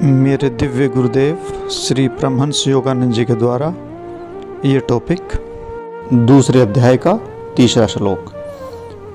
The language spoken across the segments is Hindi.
मेरे दिव्य गुरुदेव श्री परमहंस योगानंद जी के द्वारा ये टॉपिक दूसरे अध्याय का तीसरा श्लोक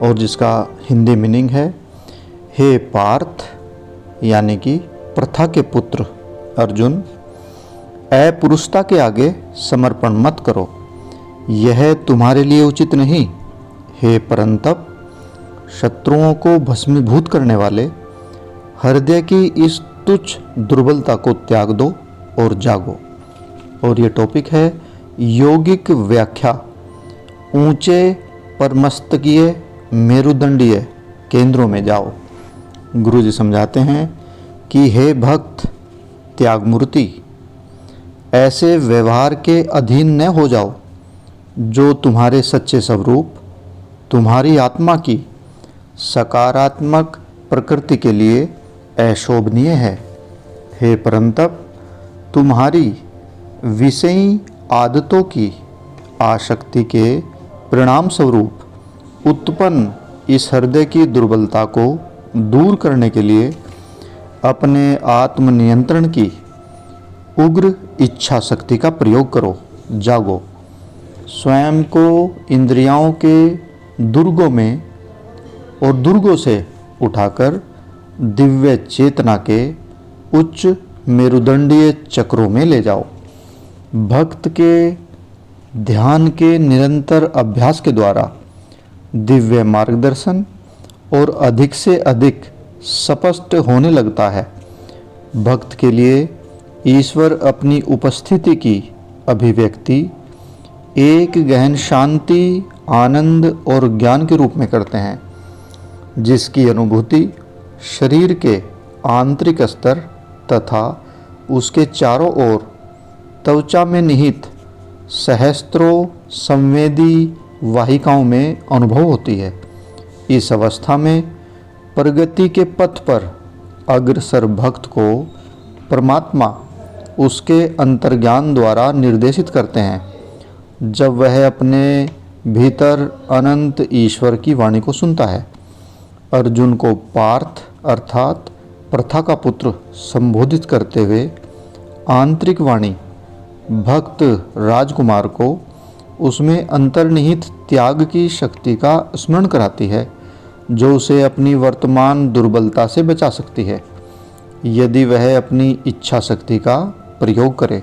और जिसका हिंदी मीनिंग है, हे पार्थ यानी कि प्रथा के पुत्र अर्जुन, अपुरुषता के आगे समर्पण मत करो, यह तुम्हारे लिए उचित नहीं। हे परंतप, शत्रुओं को भस्मीभूत करने वाले हृदय की इस तुच्छ दुर्बलता को त्याग दो और जागो। और ये टॉपिक है योगिक व्याख्या। ऊंचे परमस्तकीय मेरुदंडीय केंद्रों में जाओ। गुरु जी समझाते हैं कि हे भक्त त्याग मूर्ति, ऐसे व्यवहार के अधीन न हो जाओ जो तुम्हारे सच्चे स्वरूप, तुम्हारी आत्मा की सकारात्मक प्रकृति के लिए अशोभनीय है। हे परंतप, तुम्हारी विषयी आदतों की आसक्ति के परिणाम स्वरूप उत्पन्न इस हृदय की दुर्बलता को दूर करने के लिए अपने आत्मनियंत्रण की उग्र इच्छा शक्ति का प्रयोग करो। जागो। स्वयं को इंद्रियों के दुर्गों में और दुर्गों से उठाकर दिव्य चेतना के उच्च मेरुदंडीय चक्रों में ले जाओ। भक्त के ध्यान के निरंतर अभ्यास के द्वारा दिव्य मार्गदर्शन और अधिक से अधिक स्पष्ट होने लगता है। भक्त के लिए ईश्वर अपनी उपस्थिति की अभिव्यक्ति एक गहन शांति, आनंद और ज्ञान के रूप में करते हैं, जिसकी अनुभूति शरीर के आंतरिक स्तर तथा उसके चारों ओर त्वचा में निहित सहस्त्रों संवेदी वाहिकाओं में अनुभव होती है। इस अवस्था में प्रगति के पथ पर अग्रसर भक्त को परमात्मा उसके अंतर्ज्ञान द्वारा निर्देशित करते हैं। जब वह अपने भीतर अनंत ईश्वर की वाणी को सुनता है, अर्जुन को पार्थ अर्थात प्रथा का पुत्र संबोधित करते हुए आंतरिक वाणी भक्त राजकुमार को उसमें अंतर्निहित त्याग की शक्ति का स्मरण कराती है, जो उसे अपनी वर्तमान दुर्बलता से बचा सकती है यदि वह अपनी इच्छा शक्ति का प्रयोग करे।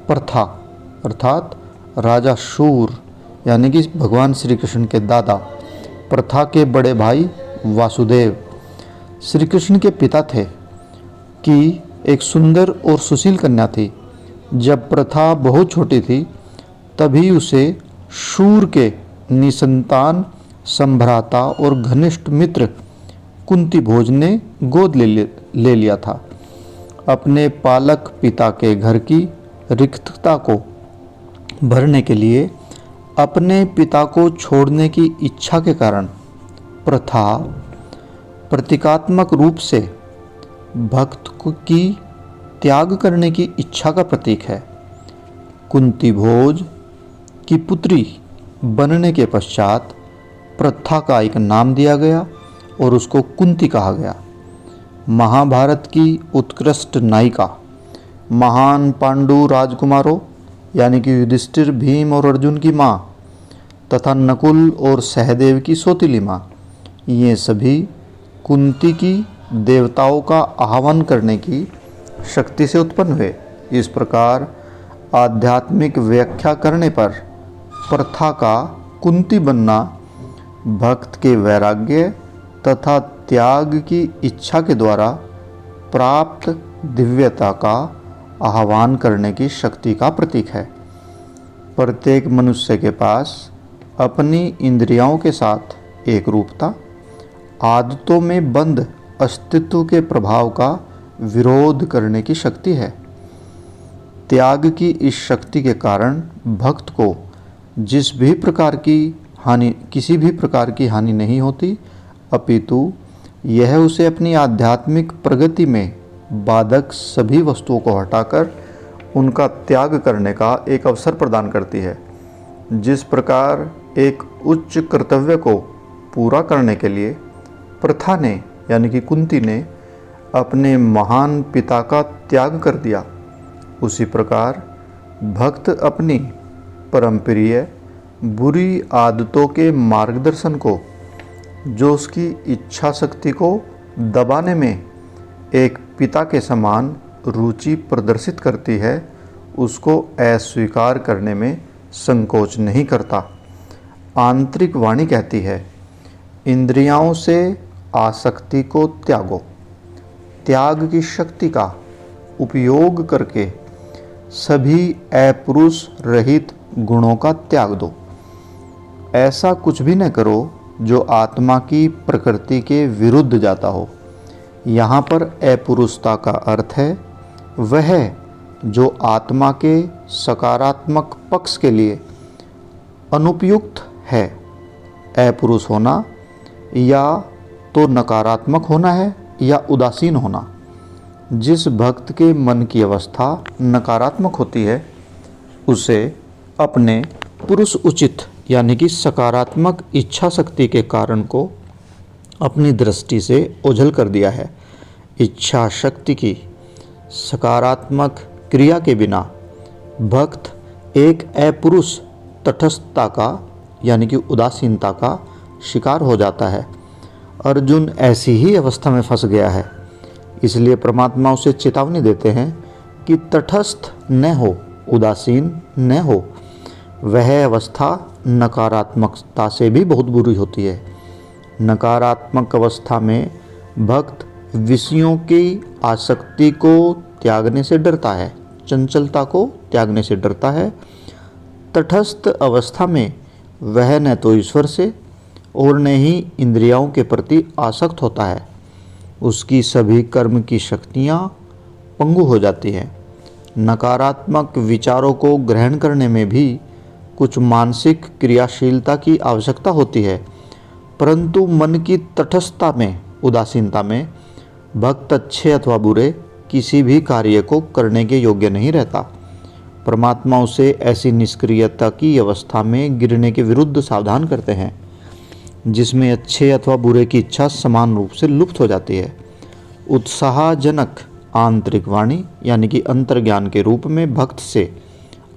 प्रथा अर्थात राजा शूर यानी कि भगवान श्री कृष्ण के दादा, प्रथा के बड़े भाई वासुदेव श्री कृष्ण के पिता थे कि एक सुंदर और सुशील कन्या थी। जब प्रथा बहुत छोटी थी तभी उसे शूर के निसंतान संभ्राता और घनिष्ठ मित्र कुंती भोज ने गोद ले लिया था। अपने पालक पिता के घर की रिक्तता को भरने के लिए अपने पिता को छोड़ने की इच्छा के कारण प्रथा प्रतीकात्मक रूप से भक्त की त्याग करने की इच्छा का प्रतीक है। कुंती भोज की पुत्री बनने के पश्चात प्रथा का एक नाम दिया गया और उसको कुंती कहा गया। महाभारत की उत्कृष्ट नायिका, महान पांडु राजकुमारों यानी कि युधिष्ठिर, भीम और अर्जुन की माँ तथा नकुल और सहदेव की सौतीली माँ, ये सभी कुंती की देवताओं का आह्वान करने की शक्ति से उत्पन्न हुए। इस प्रकार आध्यात्मिक व्याख्या करने पर प्रथा का कुंती बनना भक्त के वैराग्य तथा त्याग की इच्छा के द्वारा प्राप्त दिव्यता का आह्वान करने की शक्ति का प्रतीक है। प्रत्येक मनुष्य के पास अपनी इंद्रियों के साथ एक रूपता, आदतों में बंद अस्तित्व के प्रभाव का विरोध करने की शक्ति है। त्याग की इस शक्ति के कारण भक्त को किसी भी प्रकार की हानि नहीं होती, अपितु यह उसे अपनी आध्यात्मिक प्रगति में बाधक सभी वस्तुओं को हटाकर उनका त्याग करने का एक अवसर प्रदान करती है। जिस प्रकार एक उच्च कर्तव्य को पूरा करने के लिए प्रथा ने यानी कि कुंती ने अपने महान पिता का त्याग कर दिया, उसी प्रकार भक्त अपनी परमप्रिय बुरी आदतों के मार्गदर्शन को, जो उसकी इच्छा शक्ति को दबाने में एक पिता के समान रुचि प्रदर्शित करती है, उसको अस्वीकार करने में संकोच नहीं करता। आंतरिक वाणी कहती है, इंद्रियों से आसक्ति को त्यागो, त्याग की शक्ति का उपयोग करके सभी अपुरुष रहित गुणों का त्याग दो। ऐसा कुछ भी न करो जो आत्मा की प्रकृति के विरुद्ध जाता हो। यहाँ पर अपुरुषता का अर्थ है वह जो आत्मा के सकारात्मक पक्ष के लिए अनुपयुक्त है। अपुरुष होना या तो नकारात्मक होना है या उदासीन होना। जिस भक्त के मन की अवस्था नकारात्मक होती है, उसे अपने पुरुष उचित यानी कि सकारात्मक इच्छा शक्ति के कारण को अपनी दृष्टि से ओझल कर दिया है। इच्छा शक्ति की सकारात्मक क्रिया के बिना भक्त एक अपुरुष तटस्थता का यानी कि उदासीनता का शिकार हो जाता है। अर्जुन ऐसी ही अवस्था में फंस गया है, इसलिए परमात्मा उसे चेतावनी देते हैं कि तटस्थ न हो, उदासीन न हो। वह अवस्था नकारात्मकता से भी बहुत बुरी होती है। नकारात्मक अवस्था में भक्त विषयों की आसक्ति को त्यागने से डरता है, चंचलता को त्यागने से डरता है। तटस्थ अवस्था में वह न तो ईश्वर से और न ही इंद्रियों के प्रति आसक्त होता है। उसकी सभी कर्म की शक्तियाँ पंगु हो जाती हैं। नकारात्मक विचारों को ग्रहण करने में भी कुछ मानसिक क्रियाशीलता की आवश्यकता होती है, परंतु मन की तटस्थता में, उदासीनता में भक्त अच्छे अथवा बुरे किसी भी कार्य को करने के योग्य नहीं रहता। परमात्मा उसे ऐसी निष्क्रियता की अवस्था में गिरने के विरुद्ध सावधान करते हैं, जिसमें अच्छे अथवा बुरे की इच्छा समान रूप से लुप्त हो जाती है। उत्साहजनक आंतरिक वाणी यानी कि अंतर्ज्ञान के रूप में भक्त से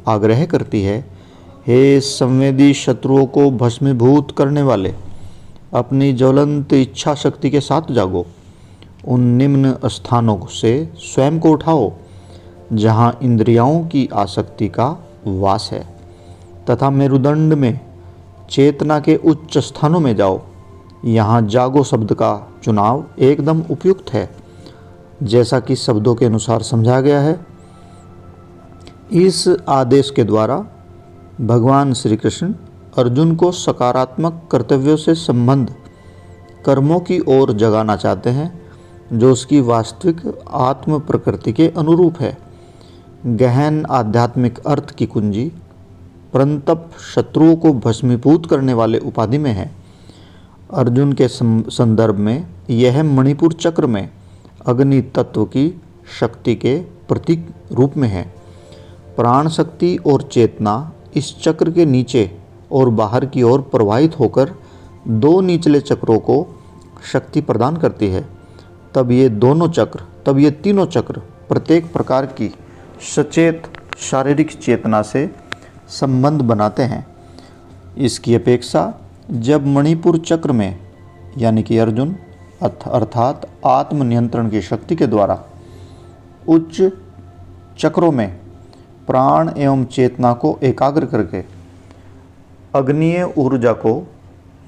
आग्रह करती है, हे संवेदी शत्रुओं को भस्मीभूत करने वाले, अपनी ज्वलंत इच्छा शक्ति के साथ जागो। उन निम्न स्थानों से स्वयं को उठाओ जहाँ इंद्रियों की आसक्ति का वास है, तथा मेरुदंड में चेतना के उच्च स्थानों में जाओ। यहाँ जागो शब्द का चुनाव एकदम उपयुक्त है, जैसा कि शब्दों के अनुसार समझा गया है। इस आदेश के द्वारा भगवान श्री कृष्ण अर्जुन को सकारात्मक कर्तव्यों से संबंध कर्मों की ओर जगाना चाहते हैं, जो उसकी वास्तविक आत्म प्रकृति के अनुरूप है। गहन आध्यात्मिक अर्थ की कुंजी परंतप शत्रुओं को भस्मीभूत करने वाले उपाधि में है। अर्जुन के संदर्भ में यह मणिपुर चक्र में अग्नि तत्व की शक्ति के प्रतीक रूप में है। प्राण शक्ति और चेतना इस चक्र के नीचे और बाहर की ओर प्रवाहित होकर दो निचले चक्रों को शक्ति प्रदान करती है। तब ये तीनों चक्र प्रत्येक प्रकार की सचेत शारीरिक चेतना से संबंध बनाते हैं। इसकी अपेक्षा जब मणिपुर चक्र में यानी कि अर्जुन अर्थात आत्मनियंत्रण की शक्ति के द्वारा उच्च चक्रों में प्राण एवं चेतना को एकाग्र करके अग्नीय ऊर्जा को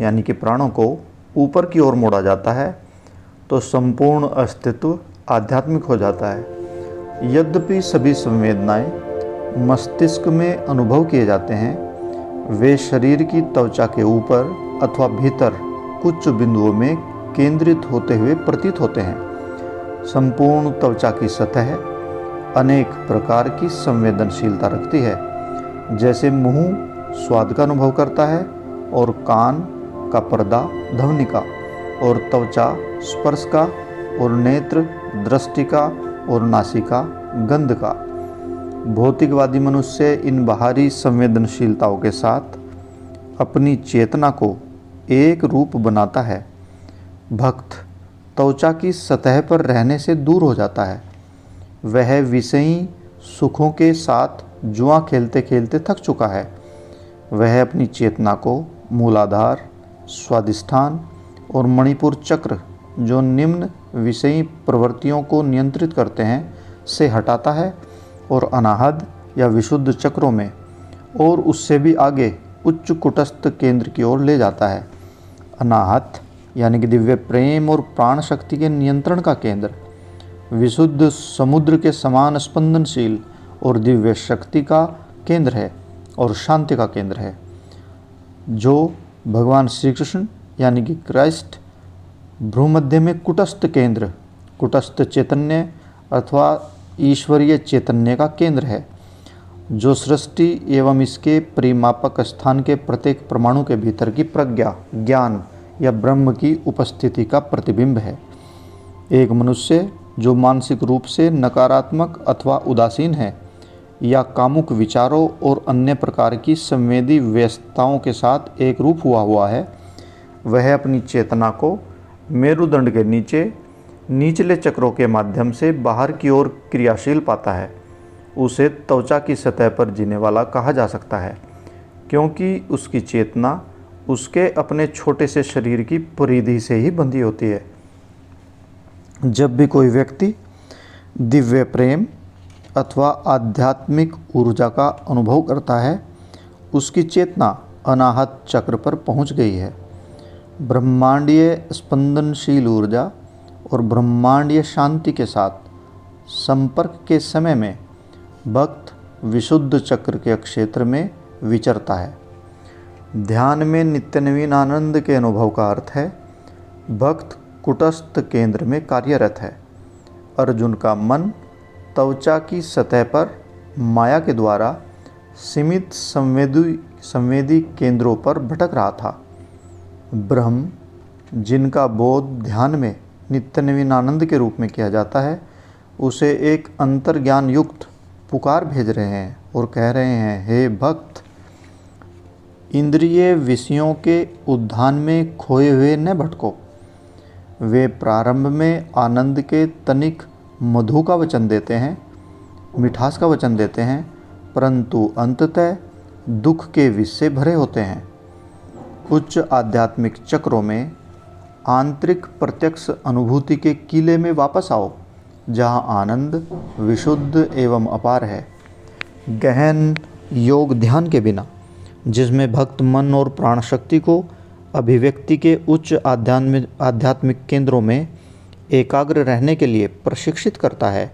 यानी कि प्राणों को ऊपर की ओर मोड़ा जाता है, तो संपूर्ण अस्तित्व आध्यात्मिक हो जाता है। यद्यपि सभी संवेदनाएं मस्तिष्क में अनुभव किए जाते हैं, वे शरीर की त्वचा के ऊपर अथवा भीतर कुछ बिंदुओं में केंद्रित होते हुए प्रतीत होते हैं। संपूर्ण त्वचा की सतह अनेक प्रकार की संवेदनशीलता रखती है, जैसे मुंह स्वाद का अनुभव करता है और कान का पर्दा ध्वनि का और त्वचा स्पर्श का और नेत्र दृष्टि का और नासिका गंध का। भौतिकवादी मनुष्य इन बाहरी संवेदनशीलताओं के साथ अपनी चेतना को एक रूप बनाता है। भक्त त्वचा की सतह पर रहने से दूर हो जाता है। वह विषयी सुखों के साथ जुआ खेलते खेलते थक चुका है। वह अपनी चेतना को मूलाधार, स्वादिष्ठान और मणिपुर चक्र, जो निम्न विषयी प्रवृत्तियों को नियंत्रित करते हैं, से हटाता है और अनाहत या विशुद्ध चक्रों में और उससे भी आगे उच्च कुटस्थ केंद्र की ओर ले जाता है। अनाहत यानी कि दिव्य प्रेम और प्राण शक्ति के नियंत्रण का केंद्र, विशुद्ध समुद्र के समान स्पंदनशील और दिव्य शक्ति का केंद्र है और शांति का केंद्र है, जो भगवान श्री कृष्ण यानी कि क्राइस्ट भ्रूमध्य में कुटस्थ केंद्र, कुटस्थ चैतन्य अथवा ईश्वरीय चैतन्य का केंद्र है, जो सृष्टि एवं इसके परिमापक स्थान के प्रत्येक परमाणु के भीतर की प्रज्ञा, ज्ञान या ब्रह्म की उपस्थिति का प्रतिबिंब है। एक मनुष्य जो मानसिक रूप से नकारात्मक अथवा उदासीन है या कामुक विचारों और अन्य प्रकार की संवेदी व्यस्तताओं के साथ एक रूप हुआ है, वह अपनी चेतना को मेरुदंड के नीचे निचले चक्रों के माध्यम से बाहर की ओर क्रियाशील पाता है। उसे त्वचा की सतह पर जीने वाला कहा जा सकता है, क्योंकि उसकी चेतना उसके अपने छोटे से शरीर की परिधि से ही बंधी होती है। जब भी कोई व्यक्ति दिव्य प्रेम अथवा आध्यात्मिक ऊर्जा का अनुभव करता है, उसकी चेतना अनाहत चक्र पर पहुंच गई है। ब्रह्मांडीय स्पंदनशील ऊर्जा और ब्रह्मांडीय शांति के साथ संपर्क के समय में भक्त विशुद्ध चक्र के क्षेत्र में विचरता है। ध्यान में नित्य नवीन आनंद के अनुभव का अर्थ है भक्त कुटस्थ केंद्र में कार्यरत है। अर्जुन का मन त्वचा की सतह पर माया के द्वारा सीमित संवेदी केंद्रों पर भटक रहा था। ब्रह्म, जिनका बोध ध्यान में नित्य नवीन आनंद के रूप में किया जाता है, उसे एक अंतर्ज्ञान युक्त पुकार भेज रहे हैं और कह रहे हैं, हे भक्त, इंद्रिय विषयों के उद्यान में खोए हुए न भटको। वे प्रारंभ में आनंद के तनिक मधु का वचन देते हैं, मिठास का वचन देते हैं, परंतु अंततः दुख के विष से भरे होते हैं। उच्च आध्यात्मिक चक्रों में आंतरिक प्रत्यक्ष अनुभूति के किले में वापस आओ, जहाँ आनंद विशुद्ध एवं अपार है। गहन योग ध्यान के बिना, जिसमें भक्त मन और प्राण शक्ति को अभिव्यक्ति के उच्च आध्यात्मिक केंद्रों में एकाग्र रहने के लिए प्रशिक्षित करता है,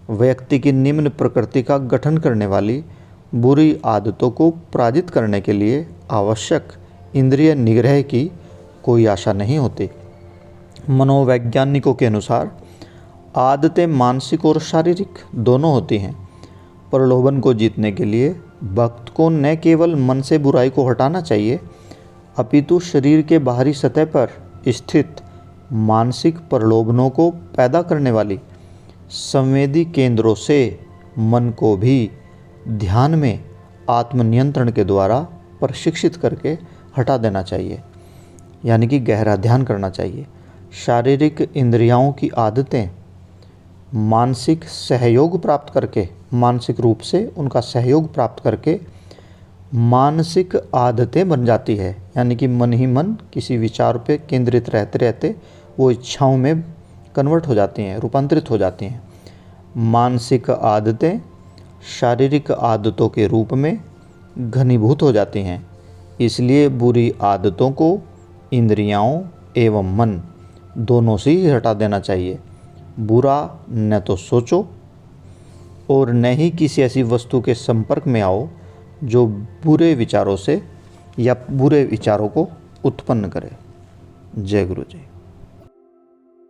व्यक्ति की निम्न प्रकृति का गठन करने वाली बुरी आदतों को पराजित करने के लिए आवश्यक इंद्रिय निग्रह की कोई आशा नहीं होती। मनोवैज्ञानिकों के अनुसार आदतें मानसिक और शारीरिक दोनों होती हैं। प्रलोभन को जीतने के लिए भक्त को न केवल मन से बुराई को हटाना चाहिए, अपितु शरीर के बाहरी सतह पर स्थित मानसिक प्रलोभनों को पैदा करने वाली संवेदी केंद्रों से मन को भी ध्यान में आत्मनियंत्रण के द्वारा प्रशिक्षित करके हटा देना चाहिए, यानी कि गहरा ध्यान करना चाहिए। शारीरिक इंद्रियों की आदतें मानसिक सहयोग प्राप्त करके, मानसिक रूप से उनका सहयोग प्राप्त करके मानसिक आदतें बन जाती है, यानी कि मन ही मन किसी विचार पे केंद्रित रहते रहते वो इच्छाओं में कन्वर्ट हो जाती हैं, रूपांतरित हो जाती हैं। मानसिक आदतें शारीरिक आदतों के रूप में घनीभूत हो जाती हैं। इसलिए बुरी आदतों को इंद्रियों एवं मन दोनों से ही हटा देना चाहिए। बुरा न तो सोचो और न ही किसी ऐसी वस्तु के संपर्क में आओ जो बुरे विचारों से या बुरे विचारों को उत्पन्न करे। जय गुरु जी।